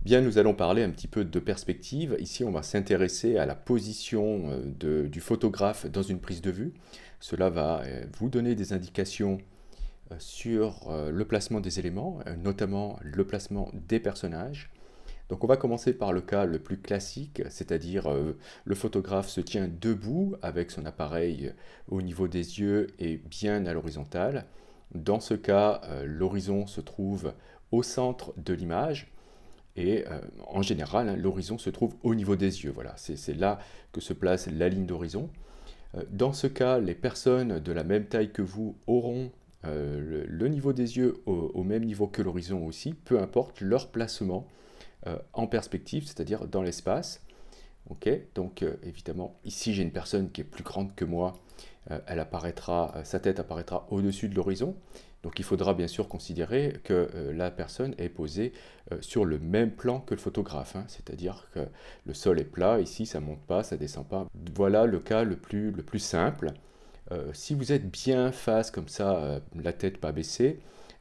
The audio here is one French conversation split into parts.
Bien, nous allons parler un petit peu de perspective. Ici, on va s'intéresser à la position du photographe dans une prise de vue. Cela va vous donner des indications sur le placement des éléments, notamment le placement des personnages. Donc on va commencer par le cas le plus classique, c'est-à-dire le photographe se tient debout avec son appareil au niveau des yeux et bien à l'horizontale. Dans ce cas, l'horizon se trouve au centre de l'image. Et en général, hein, l'horizon se trouve au niveau des yeux. Voilà, c'est là que se place la ligne d'horizon. Dans ce cas, les personnes de la même taille que vous auront le niveau des yeux au même niveau que l'horizon aussi, peu importe leur placement en perspective, c'est-à-dire dans l'espace. Ok, donc évidemment, ici j'ai une personne qui est plus grande que moi, sa tête apparaîtra au-dessus de l'horizon. Donc il faudra bien sûr considérer que la personne est posée sur le même plan que le photographe, hein. C'est-à-dire que le sol est plat, ici ça ne monte pas, ça ne descend pas. Voilà le cas le plus simple. Si vous êtes bien face comme ça, la tête pas baissée,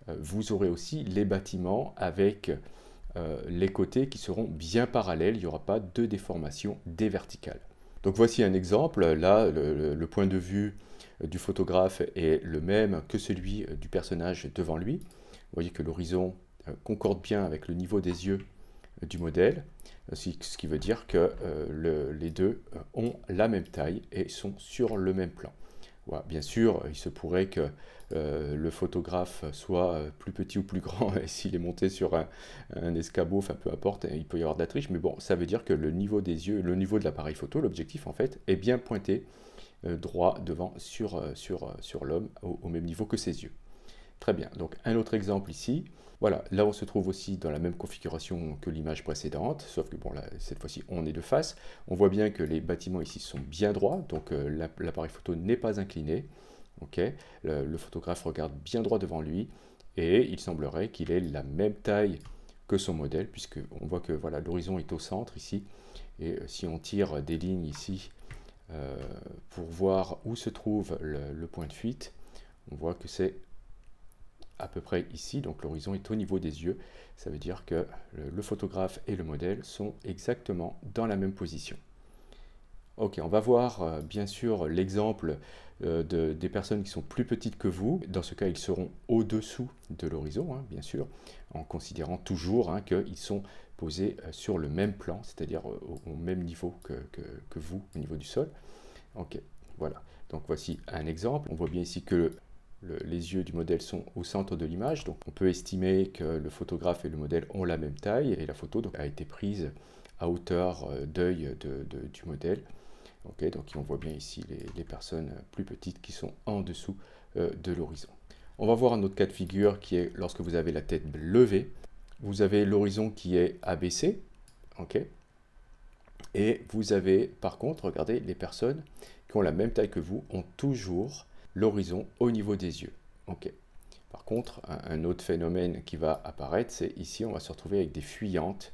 vous aurez aussi les bâtiments avec les côtés qui seront bien parallèles, il n'y aura pas de déformation des verticales. Donc voici un exemple, là le point de vue du photographe est le même que celui du personnage devant lui. Vous voyez que l'horizon concorde bien avec le niveau des yeux du modèle, ce qui veut dire que les deux ont la même taille et sont sur le même plan. Voilà. Bien sûr, il se pourrait que le photographe soit plus petit ou plus grand, et s'il est monté sur un escabeau, enfin peu importe, il peut y avoir de la triche, mais bon, ça veut dire que le niveau des yeux, le niveau de l'appareil photo, l'objectif en fait, est bien pointé droit devant sur l'homme, au même niveau que ses yeux. Très bien, donc un autre exemple ici. Voilà, là on se trouve aussi dans la même configuration que l'image précédente, sauf que bon là, cette fois-ci on est de face. On voit bien que les bâtiments ici sont bien droits, donc l'appareil photo n'est pas incliné. Ok, le photographe regarde bien droit devant lui et il semblerait qu'il ait la même taille que son modèle, puisque on voit que voilà, l'horizon est au centre ici. Et si on tire des lignes ici pour voir où se trouve le point de fuite, on voit que c'est à peu près ici, donc l'horizon est au niveau des yeux. Ça veut dire que le photographe et le modèle sont exactement dans la même position. Ok, on va voir bien sûr l'exemple des personnes qui sont plus petites que vous. Dans ce cas, ils seront au-dessous de l'horizon, hein, bien sûr, en considérant toujours hein, qu'ils sont posés sur le même plan, c'est-à-dire au même niveau que vous, au niveau du sol. Ok, voilà. Donc voici un exemple. On voit bien ici que les yeux du modèle sont au centre de l'image. Donc on peut estimer que le photographe et le modèle ont la même taille et la photo donc, a été prise à hauteur d'œil du modèle. Okay, donc on voit bien ici les personnes plus petites qui sont en dessous de l'horizon. On va voir un autre cas de figure qui est lorsque vous avez la tête levée. Vous avez l'horizon qui est abaissé. Okay, et vous avez par contre, regardez, les personnes qui ont la même taille que vous ont toujours l'horizon au niveau des yeux. Okay. Par contre, un autre phénomène qui va apparaître, c'est ici, on va se retrouver avec des fuyantes.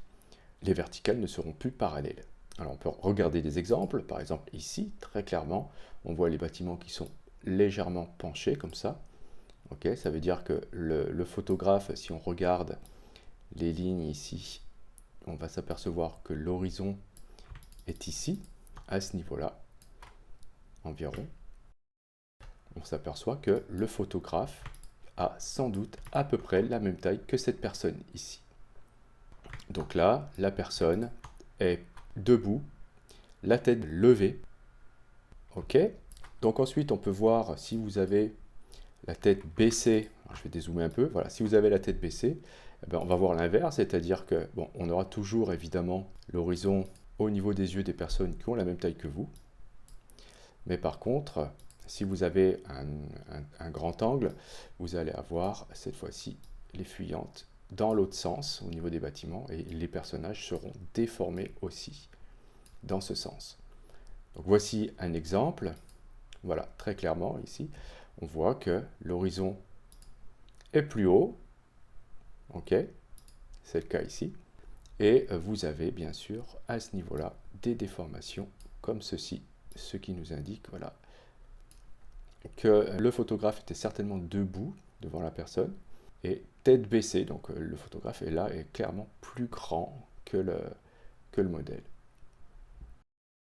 Les verticales ne seront plus parallèles. Alors on peut regarder des exemples. Par exemple ici, très clairement, on voit les bâtiments qui sont légèrement penchés comme ça. Okay, ça veut dire que le photographe, si on regarde les lignes ici, on va s'apercevoir que l'horizon est ici, à ce niveau-là, environ. On s'aperçoit que le photographe a sans doute à peu près la même taille que cette personne ici. Donc là, la personne est debout, la tête levée. Ok. Donc ensuite, on peut voir si vous avez la tête baissée. Alors, je vais dézoomer un peu. Voilà, si vous avez la tête baissée, eh ben, on va voir l'inverse, c'est-à-dire que bon, on aura toujours évidemment l'horizon au niveau des yeux des personnes qui ont la même taille que vous. Mais par contre, si vous avez un grand angle, vous allez avoir cette fois-ci les fuyantes dans l'autre sens au niveau des bâtiments et les personnages seront déformés aussi dans ce sens. Donc voici un exemple. Voilà, très clairement ici, on voit que l'horizon est plus haut. Ok, c'est le cas ici. Et vous avez bien sûr à ce niveau-là des déformations comme ceci, ce qui nous indique voilà, que le photographe était certainement debout devant la personne et tête baissée. Donc le photographe est là est clairement plus grand que le modèle.